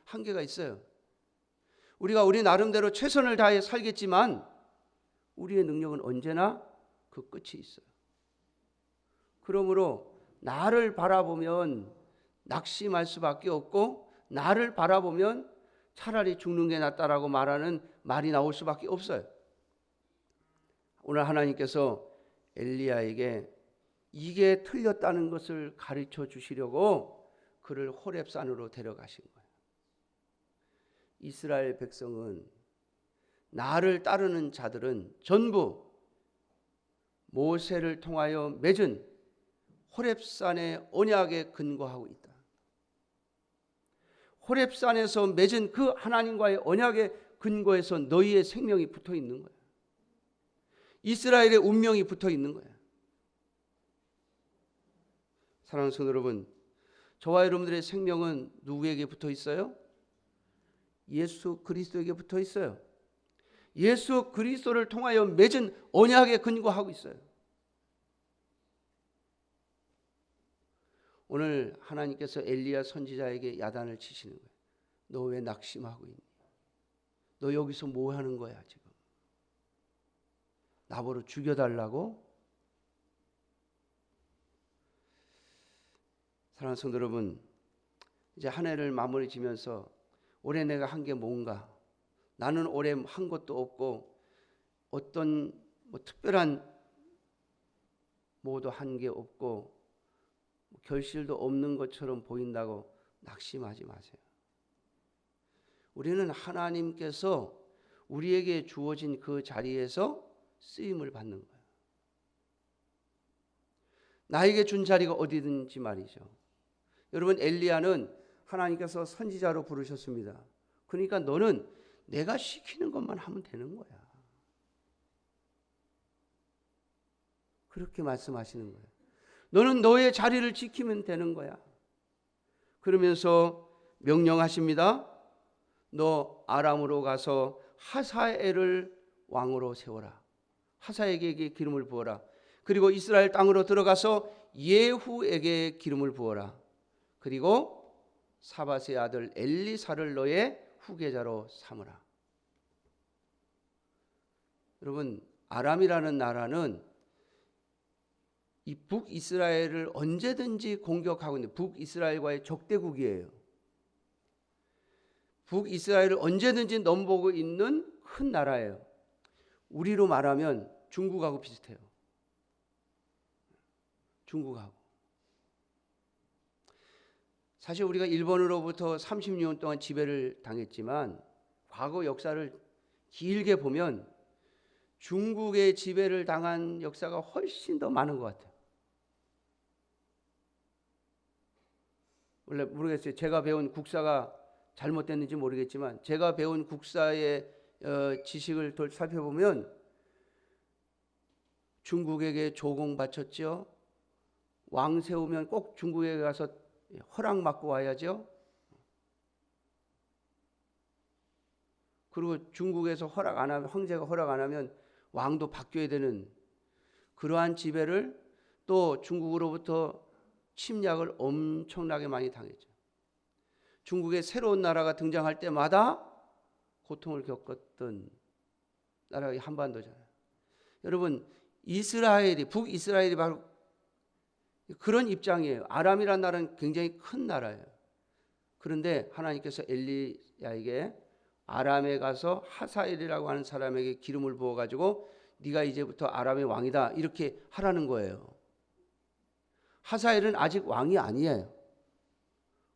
한계가 있어요. 우리가 우리 나름대로 최선을 다해 살겠지만 우리의 능력은 언제나 그 끝이 있어요. 그러므로 나를 바라보면 낙심할 수밖에 없고 나를 바라보면 차라리 죽는 게 낫다라고 말하는 말이 나올 수밖에 없어요. 오늘 하나님께서 엘리야에게 이게 틀렸다는 것을 가르쳐 주시려고 그를 호렙산으로 데려가신 거예요. 이스라엘 백성은, 나를 따르는 자들은 전부 모세를 통하여 맺은 호렙산의 언약에 근거하고 있다. 호렙산에서 맺은 그 하나님과의 언약에 근거해서 너희의 생명이 붙어 있는 거예요. 이스라엘의 운명이 붙어 있는 거예요. 사랑하는 성도 여러분, 저와 여러분들의 생명은 누구에게 붙어 있어요? 예수 그리스도에게 붙어 있어요. 예수 그리스도를 통하여 맺은 언약에 근거하고 있어요. 오늘 하나님께서 엘리야 선지자에게 야단을 치시는 거예요. 너 왜 낙심하고 있니? 너 여기서 뭐 하는 거야 지금? 나보러 죽여달라고? 사랑하는 성도 여러분, 이제 한 해를 마무리 지면서 올해 내가 한 게 뭔가? 나는 올해 한 것도 없고 어떤 특별한 뭐도 한 게 없고 결실도 없는 것처럼 보인다고 낙심하지 마세요. 우리는 하나님께서 우리에게 주어진 그 자리에서 쓰임을 받는 거예요. 나에게 준 자리가 어디든지 말이죠. 여러분, 엘리야는 하나님께서 선지자로 부르셨습니다. 그러니까 너는 내가 시키는 것만 하면 되는 거야. 그렇게 말씀하시는 거예요. 너는 너의 자리를 지키면 되는 거야. 그러면서 명령하십니다. 너 아람으로 가서 하사엘을 왕으로 세워라. 하사엘에게 기름을 부어라. 그리고 이스라엘 땅으로 들어가서 예후에게 기름을 부어라. 그리고 사밧의 아들 엘리사를 너의 후계자로 삼으라. 여러분, 아람이라는 나라는 이 북이스라엘을 언제든지 공격하고 있는 북이스라엘과의 적대국이에요. 북이스라엘을 언제든지 넘보고 있는 큰 나라예요. 우리로 말하면 중국하고 비슷해요. 중국하고. 사실 우리가 일본으로부터 36년 동안 지배를 당했지만 과거 역사를 길게 보면 중국의 지배를 당한 역사가 훨씬 더 많은 것 같아요. 원래 모르겠어요. 제가 배운 국사가 잘못됐는지 모르겠지만 제가 배운 국사의 지식을 살펴보면 중국에게 조공 바쳤죠. 왕 세우면 꼭 중국에 가서 허락 받고 와야죠. 그리고 중국에서 허락 안 하면, 황제가 허락 안 하면 왕도 바뀌어야 되는 그러한 지배를 또 중국으로부터 침략을 엄청나게 많이 당했죠. 중국의 새로운 나라가 등장할 때마다 고통을 겪었던 나라가 한반도잖아요. 여러분, 이스라엘이, 북이스라엘이 바로 그런 입장이에요. 아람이라는 나라는 굉장히 큰 나라예요. 그런데 하나님께서 엘리야에게 아람에 가서 하사엘이라고 하는 사람에게 기름을 부어가지고 네가 이제부터 아람의 왕이다 이렇게 하라는 거예요. 하사엘은 아직 왕이 아니에요.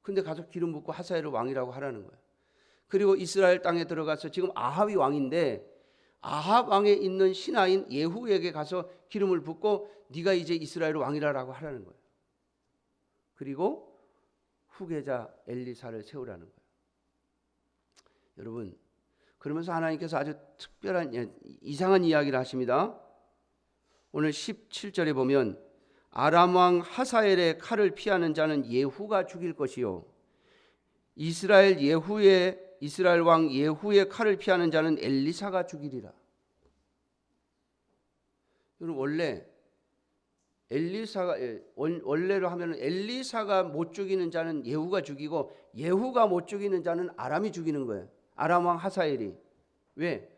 근데 가서 기름 붓고 하사엘을 왕이라고 하라는 거예요. 그리고 이스라엘 땅에 들어가서 지금 아합이 왕인데 아합 왕에 있는 신하인 예후에게 가서 기름을 붓고 네가 이제 이스라엘 왕이라고 하라는 거예요. 그리고 후계자 엘리사를 세우라는 거예요. 여러분, 그러면서 하나님께서 아주 특별한 이상한 이야기를 하십니다. 오늘 17절에 보면 아람 왕 하사엘의 칼을 피하는 자는 예후가 죽일 것이요 이스라엘 왕 예후의 칼을 피하는 자는 엘리사가 죽이리라. 여러분, 원래 엘리사가 원래로 하면 엘리사가 못 죽이는 자는 예후가 죽이고 예후가 못 죽이는 자는 아람이 죽이는 거예요. 아람 왕 하사엘이. 왜?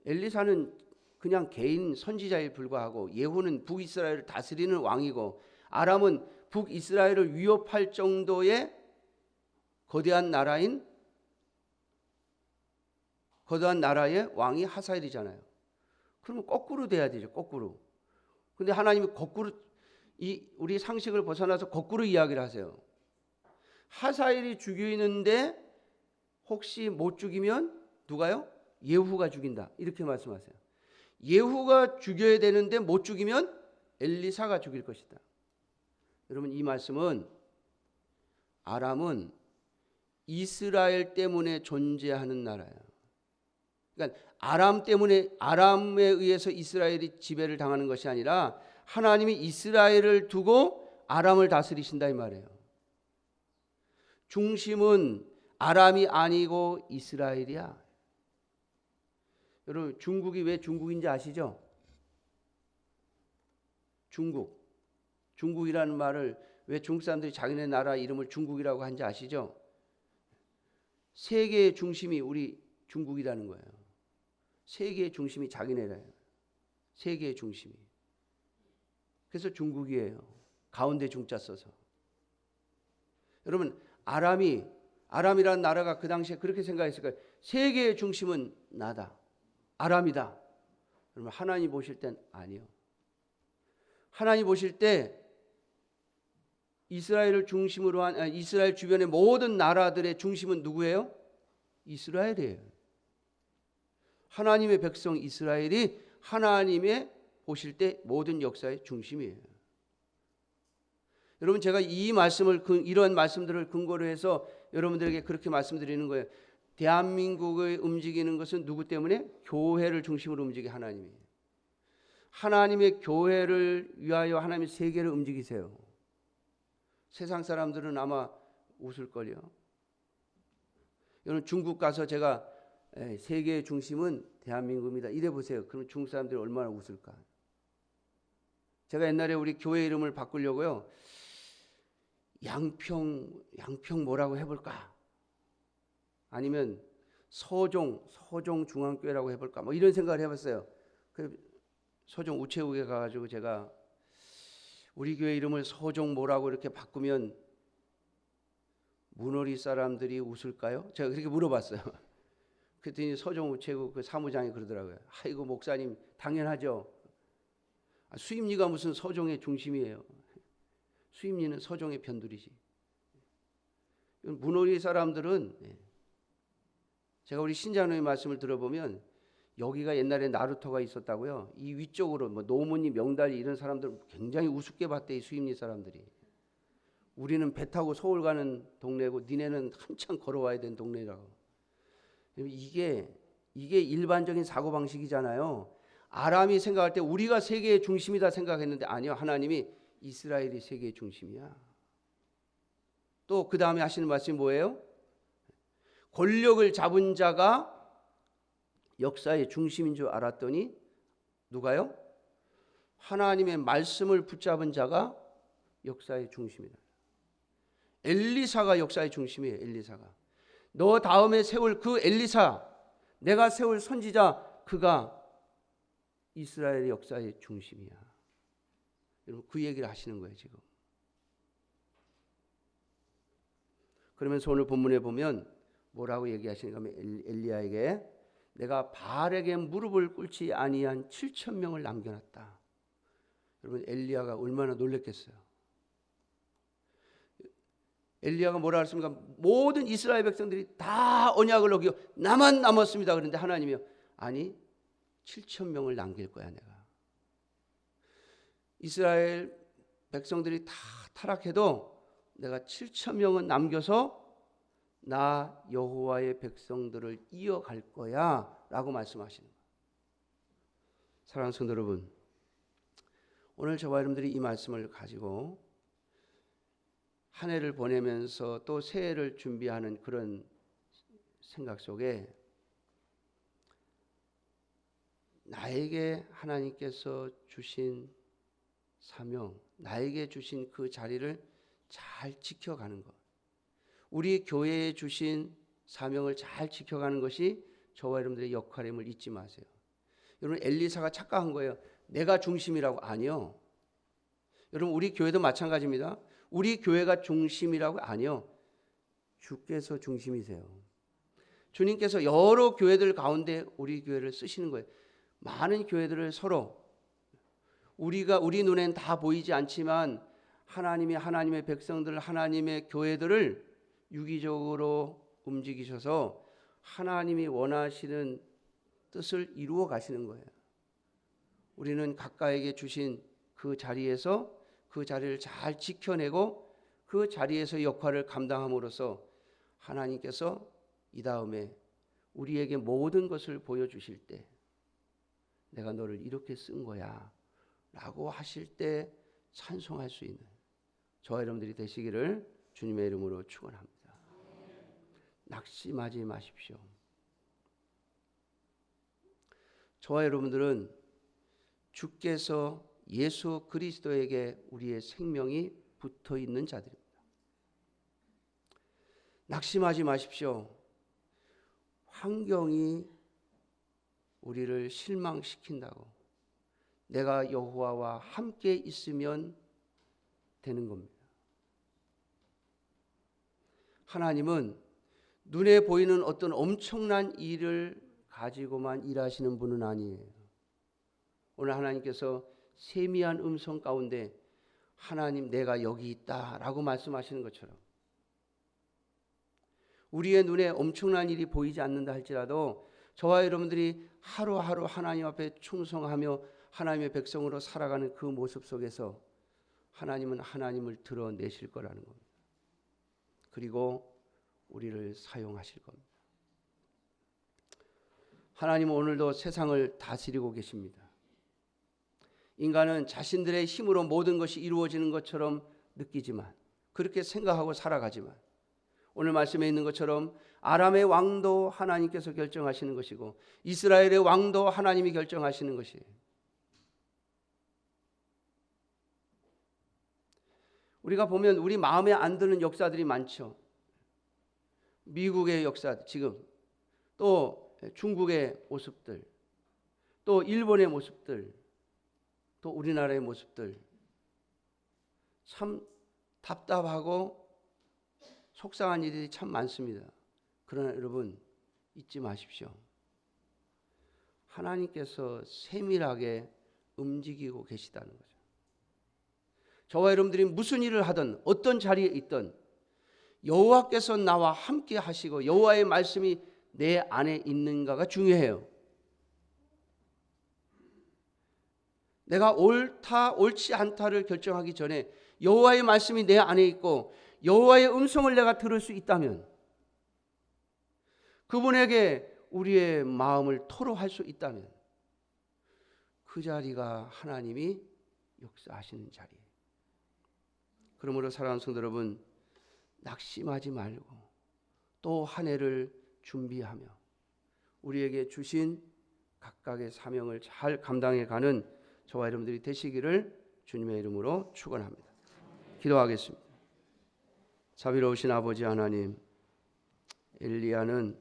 엘리사는 그냥 개인 선지자에 불과하고 예후는 북이스라엘을 다스리는 왕이고 아람은 북이스라엘을 위협할 정도의 거대한 나라의 왕이 하사엘이잖아요. 그러면 거꾸로 돼야 되죠. 거꾸로. 근데 하나님이 거꾸로 우리 상식을 벗어나서 거꾸로 이야기를 하세요. 하사엘이 죽이는데 혹시 못 죽이면 누가요? 예후가 죽인다. 이렇게 말씀하세요. 예후가 죽여야 되는데 못 죽이면 엘리사가 죽일 것이다. 여러분 이 말씀은 아람은 이스라엘 때문에 존재하는 나라예요. 그러니까 아람에 의해서 이스라엘이 지배를 당하는 것이 아니라 하나님이 이스라엘을 두고 아람을 다스리신다 이 말이에요. 중심은 아람이 아니고 이스라엘이야. 여러분 중국이 왜 중국인지 아시죠? 중국이라는 말을 왜 중국 사람들이 자기네 나라 이름을 중국이라고 한지 아시죠? 세계의 중심이 우리 중국이라는 거예요. 세계의 중심이 자기네래요. 세계의 중심이. 그래서 중국이에요. 가운데 중자 써서. 여러분 아람이라는 나라가 그 당시에 그렇게 생각했을 거예요. 세계의 중심은 나다. 아람이다. 여러분 하나님 보실 땐 아니요. 하나님 보실 때 이스라엘 주변의 모든 나라들의 중심은 누구예요? 이스라엘이에요. 하나님의 백성 이스라엘이 하나님의 보실 때 모든 역사의 중심이에요. 여러분 제가 이런 말씀들을 근거로 해서 여러분들에게 그렇게 말씀드리는 거예요. 대한민국을 움직이는 것은 누구 때문에? 교회를 중심으로 움직이게 하나님이. 하나님의 교회를 위하여 하나님의 세계를 움직이세요. 세상 사람들은 아마 웃을걸요. 여러분 중국 가서 제가 세계의 중심은 대한민국입니다. 이래 보세요. 그럼 중국 사람들이 얼마나 웃을까. 제가 옛날에 우리 교회 이름을 바꾸려고요. 양평 뭐라고 해볼까? 아니면 서종 중앙교회라고 해볼까? 뭐 이런 생각을 해봤어요. 그 서종 우체국에 가가지고 제가 우리 교회 이름을 서종 뭐라고 이렇게 바꾸면 문어리 사람들이 웃을까요? 제가 그렇게 물어봤어요. 그랬더니 서종 우체국 그 사무장이 그러더라고요. 아이고 목사님 당연하죠. 수임리가 무슨 서종의 중심이에요. 수임리는 서종의 편들이지. 문어리 사람들은 제가 우리 신장로의 말씀을 들어보면 여기가 옛날에 나루터가 있었다고요. 이 위쪽으로 뭐 노무니 명달리 이런 사람들 굉장히 우습게 봤대. 이 수임리 사람들이. 우리는 배 타고 서울 가는 동네고 니네는 한참 걸어와야 되는 동네라고. 이게 일반적인 사고방식이잖아요. 아람이 생각할 때 우리가 세계의 중심이다 생각했는데 아니요. 하나님이 이스라엘이 세계의 중심이야. 또 그 다음에 하시는 말씀이 뭐예요? 권력을 잡은 자가 역사의 중심인 줄 알았더니 누가요? 하나님의 말씀을 붙잡은 자가 역사의 중심이다. 엘리사가 역사의 중심이에요. 엘리사가. 너 다음에 세울 그 엘리사, 내가 세울 선지자, 그가 이스라엘의 역사의 중심이야. 여러분 그 얘기를 하시는 거예요 지금. 그러면서 오늘 본문에 보면 뭐라고 얘기하시는가 하면 엘리야에게 내가 바알에게 무릎을 꿇지 아니한 7천 명을 남겨놨다. 여러분 엘리야가 얼마나 놀랬겠어요. 엘리야가 뭐라 했습니까? 모든 이스라엘 백성들이 다 언약을 어기고 나만 남았습니다. 그런데 하나님이요. 아니 7천 명을 남길 거야 내가. 이스라엘 백성들이 다 타락해도 내가 7천 명은 남겨서 나 여호와의 백성들을 이어갈 거야 라고 말씀하시는 거예요. 사랑하는 성도 여러분, 오늘 저와 여러분들이 이 말씀을 가지고 한 해를 보내면서 또 새해를 준비하는 그런 생각 속에 나에게 하나님께서 주신 사명, 나에게 주신 그 자리를 잘 지켜가는 것, 우리 교회에 주신 사명을 잘 지켜가는 것이 저와 여러분들의 역할임을 잊지 마세요. 여러분, 엘리사가 착각한 거예요. 내가 중심이라고. 아니요. 여러분, 우리 교회도 마찬가지입니다. 우리 교회가 중심이라고. 아니요. 주께서 중심이세요. 주님께서 여러 교회들 가운데 우리 교회를 쓰시는 거예요. 많은 교회들을 서로 우리 눈엔 다 보이지 않지만 하나님의 백성들, 하나님의 교회들을 유기적으로 움직이셔서 하나님이 원하시는 뜻을 이루어 가시는 거예요. 우리는 각각에게 주신 그 자리에서 그 자리를 잘 지켜내고 그 자리에서 역할을 감당함으로써 하나님께서 이 다음에 우리에게 모든 것을 보여주실 때 내가 너를 이렇게 쓴 거야 라고 하실 때 찬송할 수 있는 저와 여러분들이 되시기를 주님의 이름으로 축원합니다. 낙심하지 마십시오. 저와 여러분들은 주께서 예수 그리스도에게 우리의 생명이 붙어 있는 자들입니다. 낙심하지 마십시오. 환경이 우리를 실망시킨다고 내가 여호와와 함께 있으면 되는 겁니다. 하나님은 눈에 보이는 어떤 엄청난 일을 가지고만 일하시는 분은 아니에요. 오늘 하나님께서 세미한 음성 가운데 하나님 내가 여기 있다라고 말씀하시는 것처럼 우리의 눈에 엄청난 일이 보이지 않는다 할지라도 저와 여러분들이 하루하루 하나님 앞에 충성하며 하나님의 백성으로 살아가는 그 모습 속에서 하나님은 하나님을 드러내실 거라는 겁니다. 그리고 우리를 사용하실 겁니다. 하나님은 오늘도 세상을 다스리고 계십니다. 인간은 자신들의 힘으로 모든 것이 이루어지는 것처럼 느끼지만 그렇게 생각하고 살아가지만 오늘 말씀에 있는 것처럼 아람의 왕도 하나님께서 결정하시는 것이고 이스라엘의 왕도 하나님이 결정하시는 것이에요. 우리가 보면 우리 마음에 안 드는 역사들이 많죠. 미국의 역사 지금 또 중국의 모습들 또 일본의 모습들 또 우리나라의 모습들 참 답답하고 속상한 일이 참 많습니다. 그러나 여러분 잊지 마십시오. 하나님께서 세밀하게 움직이고 계시다는 거죠. 저와 여러분들이 무슨 일을 하든 어떤 자리에 있든 여호와께서 나와 함께 하시고 여호와의 말씀이 내 안에 있는가가 중요해요. 내가 옳다 옳지 않다를 결정하기 전에 여호와의 말씀이 내 안에 있고 여호와의 음성을 내가 들을 수 있다면 그분에게 우리의 마음을 토로할 수 있다면 그 자리가 하나님이 역사하시는 자리예요. 그러므로 사랑하는 성도 여러분 낙심하지 말고 또 한 해를 준비하며 우리에게 주신 각각의 사명을 잘 감당해가는 저와 여러분들이 되시기를 주님의 이름으로 축원합니다. 기도하겠습니다. 자비로우신 아버지 하나님, 엘리야는